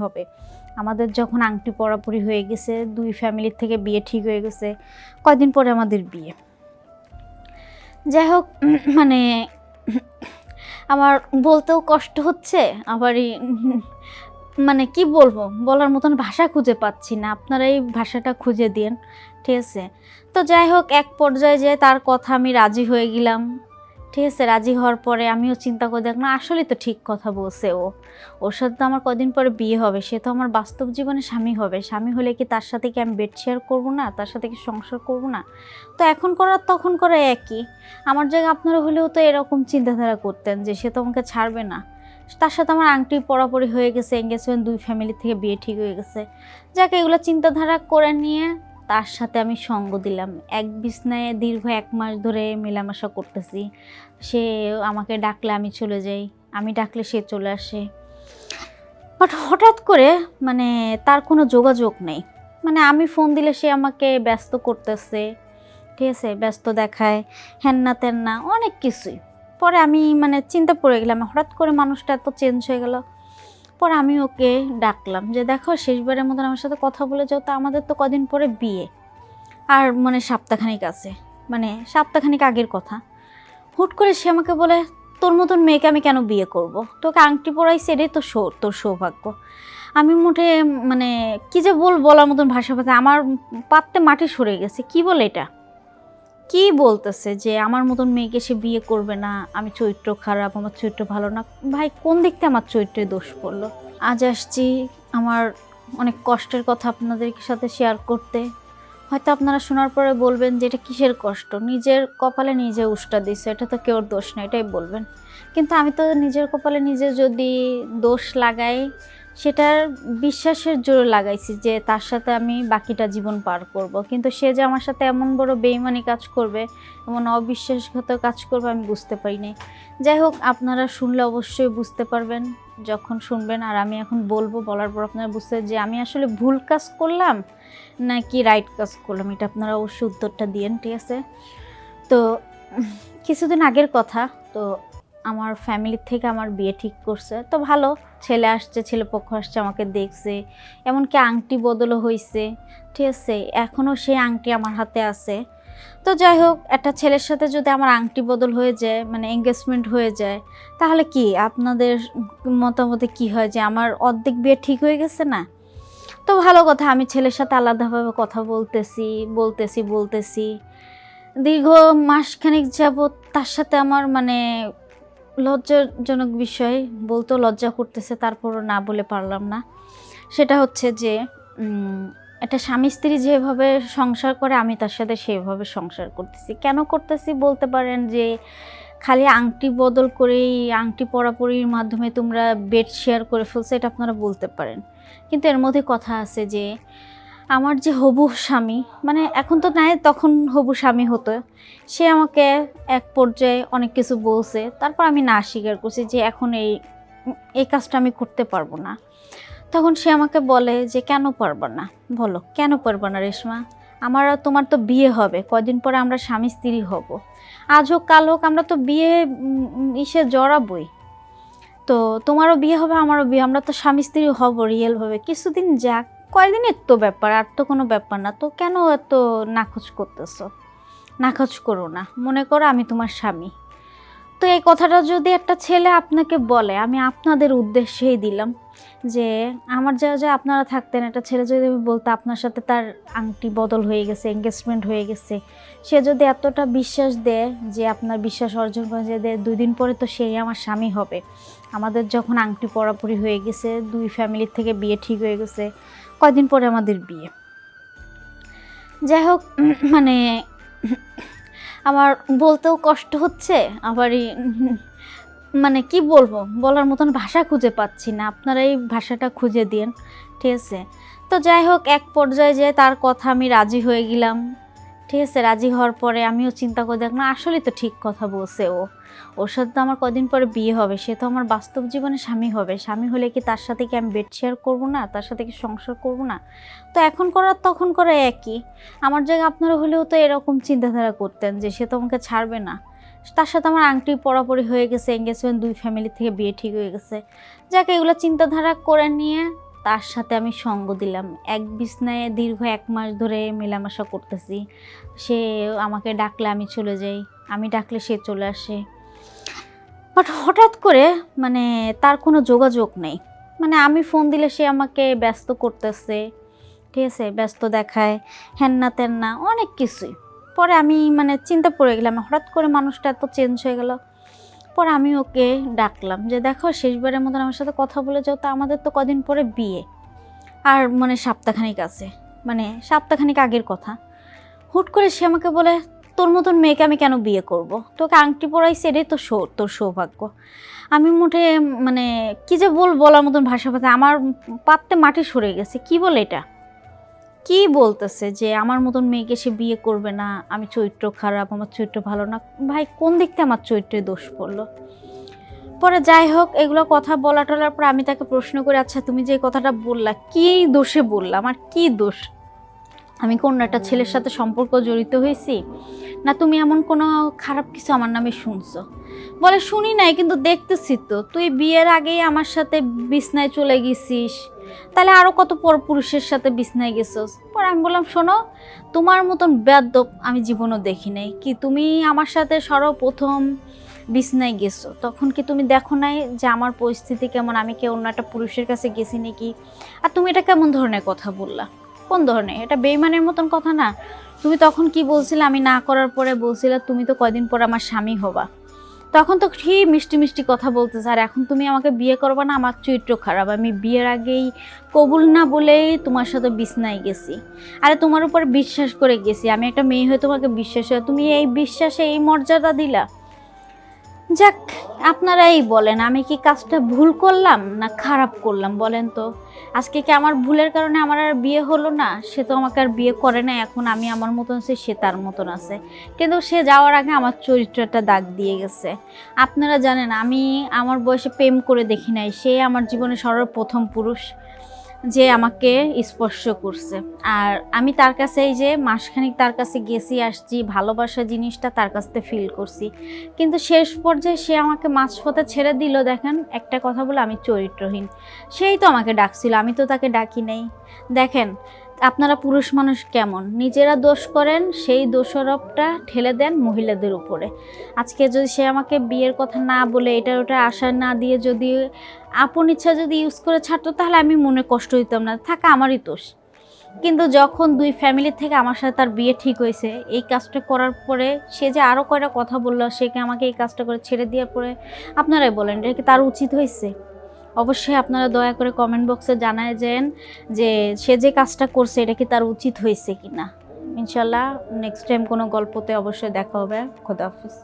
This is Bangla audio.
হবে। আমাদের যখন আংটি পরাপরি হয়ে গেছে, 2 ফ্যামিলির থেকে বিয়ে ঠিক হয়ে গেছে, কয়দিন পরে আমাদের বিয়ে। যাই হোক, মানে আমার বলতেও কষ্ট হচ্ছে, আবারই মানে কি বলবো, বলার মতন ভাষা খুঁজে পাচ্ছি না। আপনারা এই ভাষাটা খুঁজে দিন, ঠিক আছে? তো যাই হোক, এক পর্যায়ে যে তার কথা আমি রাজি হয়ে গেলাম, ঠিক আছে? রাজি হওয়ার পরে আমিও চিন্তা করে দেখলাম আসলেই তো ঠিক কথা বলছে ও। ওর সাথে তো আমার কদিন পরে বিয়ে হবে, সে তো আমার বাস্তব জীবনে স্বামী হবে। স্বামী হলে কি তার সাথে কি আমি বেড শেয়ার করবো না? তার সাথে কি সংসার করবো না? তো এখন করার তখন করা একই। আমার জায়গায় আপনারা হলেও তো এরকম চিন্তাধারা করতেন যে সে তো আমাকে ছাড়বে না। তার সাথে আমার আংটি পরাপরি হয়ে গেছে, এঙ্গেজমেন্ট, 2 ফ্যামিলি থেকে বিয়ে ঠিক হয়ে গেছে। যাকে এগুলো চিন্তাধারা করে নিয়ে তার সাথে আমি সঙ্গ দিলাম। এক বিছনায় দীর্ঘ 1 মাস ধরে মেলামেশা করতেছি। সে আমাকে ডাকলে আমি চলে যাই, আমি ডাকলে সে চলে আসে। বাট হঠাৎ করে মানে তার কোনো যোগাযোগ নেই। মানে আমি ফোন দিলে সে আমাকে ব্যস্ত করতেছে, ঠিক আছে? ব্যস্ত দেখায়, হ্যান না ত্যান না, অনেক কিছুই। পরে আমি মানে চিন্তা পড়ে গেলাম, হঠাৎ করে মানুষটা এত চেঞ্জ হয়ে গেল। পরে আমি ওকে ডাকলাম যে, দেখো শেষবারের মতন আমার সাথে কথা বলে যাও তো, আমাদের তো কদিন পরে বিয়ে, আর মানে সপ্তাহখানিক আছে, মানে সপ্তাহখানিক আগের কথা। হুট করে সে আমাকে বলে, তোর মতন মেয়েকে আমি কেন বিয়ে করব? তোকে আংটি পরাইছে, এটাই তো তোর সৌভাগ্য। আমি মোটে মানে কি যে বলার মতন ভাষা পাতে, আমার পাততে মাটি সরে গেছে। কি বলে এটা? কি বলতেছে যে আমার মতন মেয়েকে সে বিয়ে করবে না, আমি চরিত্র খারাপ, আমার চরিত্র ভালো না। ভাই, কোন দিক থেকে আমার চরিত্রে দোষ পড়লো? আজ আসছি আমার অনেক কষ্টের কথা আপনাদের সাথে শেয়ার করতে। হয়তো আপনারা শোনার পরে বলবেন যে এটা কিসের কষ্ট, নিজের কপালে নিজে উষ্টা দিচ্ছে, এটা তো কেউর দোষ না, এটাই বলবেন। কিন্তু আমি তো নিজের কপালে নিজে যদি দোষ লাগাই, সেটার বিশ্বাসের জোরে লাগাইছি যে তার সাথে আমি বাকিটা জীবন পার করব। কিন্তু সে যে আমার সাথে এমন বড় বেইমানি কাজ করবে, এমন অবিশ্বাসঘাত কাজ করবে, আমি বুঝতে পারি নাই। যাই হোক, আপনারা শুনলে অবশ্যই বুঝতে পারবেন যখন শুনবেন। আর আমি এখন বলবো, বলার পর আপনারা বুঝতে যে আমি আসলে ভুল কাজ করলাম নাকি রাইট কাজ করলাম, এটা আপনারা অবশ্যই উত্তরটা দিয়েন, ঠিক আছে? তো কিছুদিন আগের কথা, তো আমার ফ্যামিলির থেকে আমার বিয়ে ঠিক করছে। তো ভালো, ছেলে আসছে, ছেলেপক্ষ আসছে, আমাকে দেখছে, এমনকি আংটি বদলও হয়েছে, ঠিক আছে? এখনও সেই আংটি আমার হাতে আছে। তো যাই হোক, একটা ছেলের সাথে যদি আমার আংটি বদল হয়ে যায়, মানে এঙ্গেজমেন্ট হয়ে যায়, তাহলে কি আপনাদের মতামতে কি হয়, যে আমার অর্ধেক বিয়ে ঠিক হয়ে গেছে না? তো ভালো কথা, আমি ছেলের সাথে আলাদাভাবে কথা বলতেছি দীর্ঘ মাসখানেক যাবৎ। তার সাথে আমার মানে লজ্জাজনক বিষয়, বলতেও লজ্জা করতেছে, তারপরও না বলে পারলাম না। সেটা হচ্ছে যে একটা স্বামী স্ত্রী যেভাবে সংসার করে, আমি তার সাথে সেভাবে সংসার করতেছি। কেন করতেছি বলতে পারেন যে, খালি আংটি বদল করেই, আংটি পরাপরির মাধ্যমে তোমরা বেড শেয়ার করে ফেলছো, এটা আপনারা বলতে পারেন। কিন্তু এর মধ্যে কথা আছে যে আমার যে হবু স্বামী, মানে এখন তো নাই, তখন হবু স্বামী হতো, সে আমাকে এক পর্যায়ে অনেক কিছু বলছে। তারপর আমি না স্বীকার করছি যে এখন এই কাজটা আমি করতে পারবো না। তখন সে আমাকে বলে যে, কেন পারবা না? বলো কেন পারবা না রেশমা? আমার আর তোমার তো বিয়ে হবে, কদিন পরে আমরা স্বামী স্ত্রী হব। আজ হোক কাল হোক, আমরা তো বিয়ে ইসে জড়াবই। তো তোমারও বিয়ে হবে, আমারও বিয়ে, আমরা তো স্বামী স্ত্রী হব রিয়েলভাবে। কিছুদিন যাক, কয়দিনের তো ব্যাপার, আর তো কোনো ব্যাপার না। তো কেন এত নাকচ করতেছো? নাকচ করো না, মনে করো আমি তোমার স্বামী। তো এই কথাটা যদি একটা ছেলে আপনাকে বলে, আমি আপনাদের উদ্দেশ্যেই দিলাম যে আমার যা আপনারা থাকতেন, একটা ছেলে যদি বলতো আপনার সাথে তার আংটি বদল হয়ে গেছে, এঙ্গেজমেন্ট হয়ে গেছে, সে যদি এতটা বিশ্বাস দেয় যে আপনার বিশ্বাস অর্জন করে যে 2 দিন পরে তো সেই আমার স্বামী হবে, আমাদের যখন আংটি পরাপরি হয়ে গেছে, 2 ফ্যামিলির থেকে বিয়ে ঠিক হয়ে গেছে, কয়দিন পরে আমাদের বিয়ে। যাই হোক, মানে আমার বলতেও কষ্ট হচ্ছে, আবারই মানে কি বলবো, বলার মতন ভাষা খুঁজে পাচ্ছি না। আপনারা এই ভাষাটা খুঁজে দিন, ঠিক আছে? তো যাই হোক, এক পর্যায়ে যে তার কথা আমি রাজি হয়ে গেলাম, ঠিক আছে? রাজি হওয়ার পরে আমিও চিন্তা করে দেখলাম আসলেই তো ঠিক কথা বলছে ও। ওর সাথে তো আমার কদিন পরে বিয়ে হবে, সে তো আমার বাস্তব জীবনে স্বামী হবে। স্বামী হলে কি তার সাথে কি আমি বেড শেয়ার করবো না? তার সাথে কি সংসার করবো না? তো এখন করার তখন করা একই। আমার জায়গায় আপনারা হলেও তো এরকম চিন্তাধারা করতেন যে সে তো আমাকে ছাড়বে না। তার সাথে আমার আংটি পরাপরি হয়ে গেছে, এঙ্গেজমেন্ট, 2 ফ্যামিলি থেকে বিয়ে ঠিক হয়ে গেছে। যাকে এগুলো চিন্তাধারা করে নিয়ে তার সাথে আমি সঙ্গ দিলাম। এক বিছনায় দীর্ঘ 1 মাস ধরে মেলামেশা করতেছি। সে আমাকে ডাকলে আমি চলে যাই, আমি ডাকলে সে চলে আসে। বাট হঠাৎ করে মানে তার কোনো যোগাযোগ নেই। মানে আমি ফোন দিলে সে আমাকে ব্যস্ত করতেছে, ঠিক আছে, ব্যস্ত দেখায়, হ্যান না ত্যান না অনেক কিছুই। পরে আমি মানে চিন্তা পড়ে গেলাম, হঠাৎ করে মানুষটা এত চেঞ্জ হয়ে গেল। পরে আমি ওকে ডাকলাম যে দেখো শেষবারের মতন আমার সাথে কথা বলে যাও, তো আমাদের তো কদিন পরে বিয়ে, আর মানে সপ্তাহখানিক আছে, মানে সপ্তাহখানিক আগের কথা। হুট করে সে আমাকে বলে তোর মতন মেয়েকে আমি কেন বিয়ে করব, তোকে আংটি পরাইছে এটাই তো তোর সৌভাগ্য। আমি মোটে মানে কি যে বলার মতন ভাষা পাতে আমার পাততে মাটি সরে গেছে। কি বলে এটা, কি বলতেছে যে আমার মতন মেয়েকে সে বিয়ে করবে না, আমি চরিত্র খারাপ, আমার চরিত্র ভালো না। ভাই কোন দিক থেকে আমার চরিত্রে দোষ পড়লো? পরে যাই হোক এগুলো কথা বলা টলার পর আমি তাকে প্রশ্ন করি, আচ্ছা তুমি যে কথাটা বললা কি দোষে বললা, আমার কি দোষ? আমি কোন একটা ছেলের সাথে সম্পর্ক জড়িত হয়েছি, না তুমি এমন কোনো খারাপ কিছু আমার নামে শুনছো? বলে শুনি নাই, কিন্তু দেখতেছি তো তুই বিয়ের আগেই আমার সাথে বিছনায় চলে গেছিস, তাহলে আরও কত পর পুরুষের সাথে বিছনায় গেছোস। পরে আমি বললাম শোনো, তোমার মতন বেয়াদব আমি জীবনও দেখি নাই। কি তুমি আমার সাথে সর্বপ্রথম বিছনায় গেছো তখন কি তুমি দেখো নাই যে আমার পরিস্থিতি কেমন, আমি কি অন্য একটা পুরুষের কাছে গেছি নাকি? আর তুমি এটা কেমন ধরনের কথা বললা, কোন ধরনের, এটা বেইমানের মতন কথা না? তুমি তখন কি বলছিলে, আমি না করার পরে বলছিলে তুমি তো কয়দিন পর আমার স্বামী হবা, তখন তো ঠিক মিষ্টি মিষ্টি কথা বলতেছে। আর এখন তুমি আমাকে বিয়ে করবা না, আমার চরিত্র খারাপ, আমি বিয়ের আগেই কবুল না বলেই তোমার সাথে বিছনায় গেছি। আরে তোমার উপর বিশ্বাস করে গেছি, আমি একটা মেয়ে হয়ে তোমাকে বিশ্বাস হয়, তুমি এই বিশ্বাসে এই মর্যাদা দিলা। যাক, আপনারাই বলেন আমি কি কাজটা ভুল করলাম না খারাপ করলাম বলেন তো? আজকে কি আমার ভুলের কারণে আমার আর বিয়ে হলো না? সে তো আমাকে আর বিয়ে করে না, এখন আমি আমার মতন আছি, সে তার মতন আছে, কিন্তু সে যাওয়ার আগে আমার চরিত্রটা দাগ দিয়ে গেছে। আপনারা জানেন আমি আমার বয়সে প্রেম করে দেখি নাই, সে আমার জীবনে সর্বপ্রথম পুরুষ যে আমাকে স্পর্শ করছে। আর আমি তার কাছে এই যে মাসখানিক তার কাছে গেছি আসছি, ভালোবাসা জিনিসটা তার কাছ থেকে ফিল করছি, কিন্তু শেষ পর্যায়ে সে আমাকে মাঝপথে ছেড়ে দিল। দেখেন একটা কথা বলে আমি চরিত্রহীন, সেই তো আমাকে ডাকছিল, আমি তো তাকে ডাকি নাই। দেখেন আপনারা পুরুষ মানুষ কেমন নিজেরা দোষ করেন, সেই দোষারোপটা ঠেলে দেন মহিলাদের উপরে। আজকে যদি সে আমাকে বিয়ের কথা না বলে এটা ওটা আশা না দিয়ে যদি আপন ইচ্ছা যদি ইউজ করে ছাড়তো, তাহলে আমি মনে কষ্ট দিতাম না, থাকা আমারই দোষ। কিন্তু যখন দুই ফ্যামিলির থেকে আমার সাথে তার বিয়ে ঠিক হয়েছে, এই কাজটা করার পরে সে যে আরও কয়টা কথা বললো, সে কি আমাকে এই কাজটা করে ছেড়ে দেওয়ার পরে আপনারাই বলেন এটা কি তার উচিত হয়েছে? অবশ্যই আপনারা দয়া করে কমেন্ট বক্সে জানায় যেন যে সে যে কাজটা করছে এটা কি তার উচিত হয়েছে কিনা। ইনশাল্লাহ নেক্সট টাইম কোনো গল্পতে অবশ্যই দেখা হবে। খোদা হাফিজ।